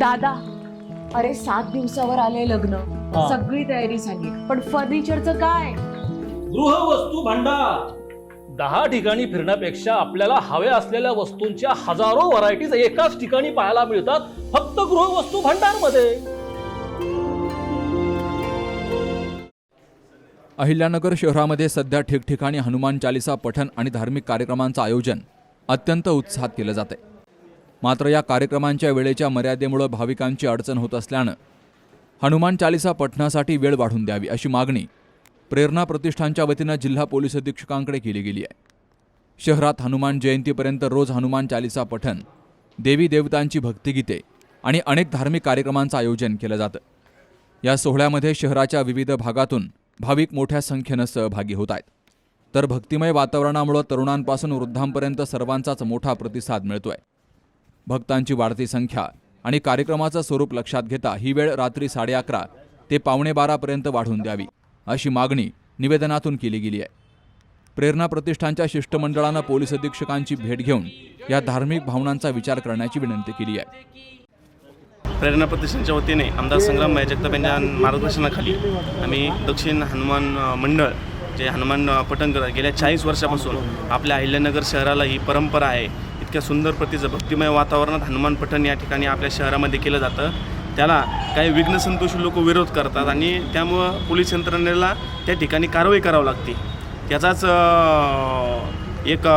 दादा, अरे 7 दिवसावर आले लग्न, सगळी तयारी झाली, पण फर्निचरचं काय? गृहवस्तू भांडार 10 ठिकाणी फिरण्यापेक्षा आपल्याला हव्या असलेल्या वस्तूंच्या हजारो व्हरायटीज एकाच ठिकाणी पाहायला मिळतात, फक्त गृहवस्तू भांडार मध्ये. अहिल्यानगर शहरामध्ये सध्या ठिकठिकाणी हनुमान चालिसा पठण आणि धार्मिक कार्यक्रमांचं आयोजन अत्यंत उत्साहात केलं जाते. मात्र या कार्यक्रमांच्या वेळेच्या मर्यादेमुळे भाविकांची अडचण होत असल्यानं हनुमान चालिसा पठणासाठी वेळ वाढवून द्यावी अशी मागणी प्रेरणा प्रतिष्ठानच्या वतीनं जिल्हा पोलीस अधीक्षकांकडे केली गेली आहे. शहरात हनुमान जयंतीपर्यंत रोज हनुमान चालिसा पठण, देवी देवतांची भक्तिगीते आणि अनेक धार्मिक कार्यक्रमांचं आयोजन केलं जातं. या सोहळ्यामध्ये शहराच्या विविध भागातून भाविक मोठ्या संख्येनं सहभागी होत आहेत. तर भक्तिमय वातावरणामुळे तरुणांपासून वृद्धांपर्यंत सर्वांचाच मोठा प्रतिसाद मिळतोय. भक्तांची वाढती संख्या आणि कार्यक्रमाचं स्वरूप लक्षात घेता ही वेळ रात्री 11:30 ते 11:45 पर्यंत वाढवून द्यावी अशी मागणी निवेदनातून केली गेली आहे. प्रेरणा प्रतिष्ठानच्या शिष्टमंडळानं पोलीस अधीक्षकांची भेट घेऊन या धार्मिक भावनांचा विचार करण्याची विनंती केली आहे. प्रेरणा प्रतिष्ठानच्या वतीने आमदार संग्राम जगताप यांच्या मार्गदर्शनाखाली आम्ही दक्षिण हनुमान मंडळ जे हनुमान पठण करत गेल्या 40 वर्षापासून आपल्या अहिल्यानगर शहराला ही परंपरा आहे. इतक्या सुंदर प्रतीचं भक्तिमय वातावरणात हनुमान पठण या ठिकाणी आपल्या शहरामध्ये केलं जातं. त्याला काही विघ्नसंतोषी लोक विरोध करतात आणि त्यामुळं पोलीस यंत्रणेला त्या ठिकाणी कारवाई करावी लागते. त्याचाच एक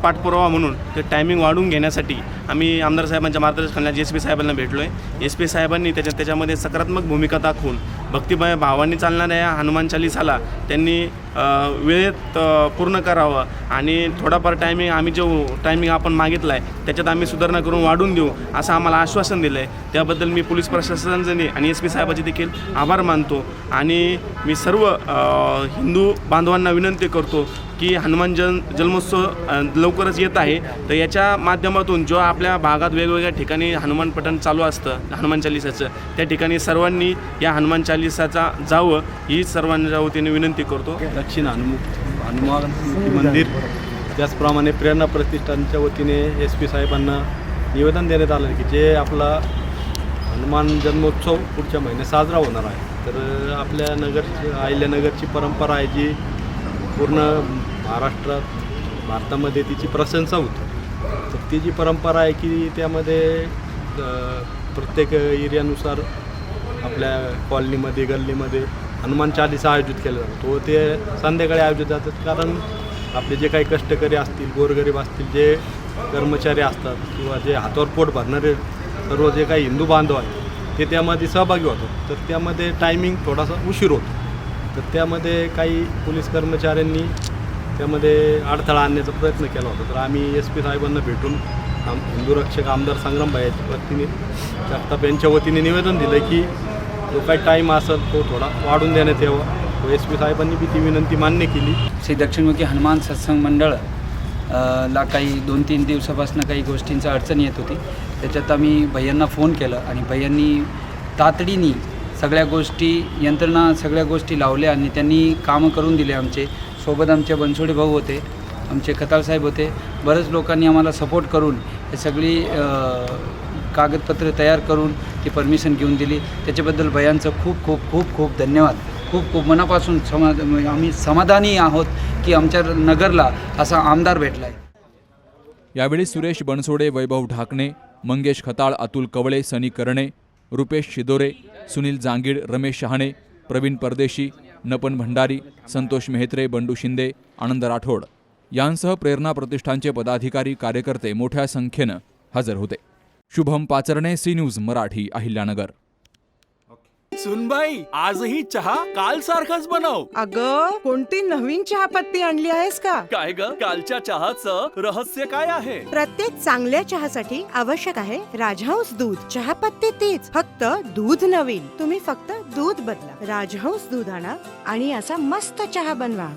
पाठपुरावा म्हणून ते टायमिंग वाढवून घेण्यासाठी आम्ही आमदार साहेबांच्या मार्गदर्शनाखाली SP साहेबांना भेटलो आहे. SP साहेबांनी त्याच्यामध्ये सकारात्मक भूमिका दाखवून भक्तिमय भावांनी चालणाऱ्या या हनुमान चालिसाला त्यांनी वेळेत पूर्ण करावं आणि थोडाफार आम्ही जो टायमिंग आपण मागितला आहे त्याच्यात आम्ही सुधारणा करून वाढवून देऊ असं आम्हाला आश्वासन दिलं आहे. त्याबद्दल मी पोलीस प्रशासनाचे आणि SP साहेबांचे देखील आभार मानतो आणि मी सर्व हिंदू बांधवांना विनंती करतो की हनुमान जन्मोत्सव लवकरच येत आहे, तर याच्या माध्यमातून जो आपल्या भागात वेगवेगळ्या ठिकाणी हनुमान पठण चालू असतं हनुमान चालिसाचं, त्या ठिकाणी सर्वांनी या हनुमान चालिसाचा जावं ही सर्वांच्या वतीने विनंती करतो. दक्षिण हनुमान मंदिर त्याचप्रमाणे प्रेरणा प्रतिष्ठानच्या वतीने SP साहेबांना निवेदन देण्यात आलं की जे आपला हनुमान जन्मोत्सव पुढच्या महिन्यात साजरा होणार आहे, तर आपल्या अहिल्यानगरची परंपरा आहे जी पूर्ण भारतामध्ये तिची प्रशंसा होती. तर ती जी परंपरा आहे की त्यामध्ये प्रत्येक एरियानुसार आपल्या कॉलनीमध्ये गल्लीमध्ये हनुमान चालिसा आयोजित केला जातो. ते संध्याकाळी आयोजित जातात कारण आपले जे काही कष्टकरी असतील, गोरगरीब असतील, जे कर्मचारी असतात किंवा जे हातावर पोट भरणारे सर्व जे काही हिंदू बांधव आहेत ते त्यामध्ये सहभागी होतात. तर त्यामध्ये टायमिंग थोडासा उशीर होतो. तर त्यामध्ये काही पोलीस कर्मचाऱ्यांनी त्यामध्ये अडथळा आणण्याचा प्रयत्न केला होता. तर आम्ही SP साहेबांना भेटून हिंदू रक्षक आमदार संग्राम वतीने जगताप यांच्या वतीने निवेदन दिलं की जो काही टाईम असेल तो थोडा वाढून देण्यात यावा. तो SP साहेबांनी बी ती विनंती मान्य केली. श्री दक्षिणमुखी हनुमान सत्संग मंडळ ला काही 2-3 दिवसापासून काही गोष्टींची अडचण येत होती. त्याच्यात आम्ही भैयांना फोन केला आणि भैयांनी तातडीने सगळ्या गोष्टी लावल्या आणि त्यांनी कामं करून दिले. सोबत आमचे बनसोडे भाऊ होते, आमचे खताळ साहेब होते. बरेच लोकांनी आम्हाला सपोर्ट करून हे सगळी कागदपत्र तयार करून ती परमिशन घेऊन दिली. त्याच्याबद्दल भैयांचं खूप खूप खूप खूप धन्यवाद. खूप खूप मनापासून आम्ही समाधानी आहोत की आमच्या नगरला असा आमदार भेटला आहे. यावेळी सुरेश बनसोडे, वैभव ढाकणे, मंगेश खताळ, अतुल कवळे, सनी करणे, रुपेश शिदोरे, सुनील जांगीड, रमेश शहाणे, प्रवीण परदेशी, नपन भंडारी, संतोष मेहत्रे, बंडू शिंदे, आनंद राठोड यांसह प्रेरणा प्रतिष्ठानचे पदाधिकारी, कार्यकर्ते मोठ्या संख्येनं हजर होते. Shubham Pacharne, C news Marathi, Ahilyanagar. सुनबाई, आजही चहा काल सारखाच बनव. अगं, कोणती नवीन चहापत्ती आणली आहेस का? काय ग, कालच्या चहाचं रहस्य काय आहे? प्रत्येक चांगल्या चहासाठी आवश्यक आहे राजहंस दूध. चहापत्ती तीच, फक्त दूध नवीन. तुम्ही फक्त दूध बदला. राजहंस दूध आणा आणि असा मस्त चहा बनवा.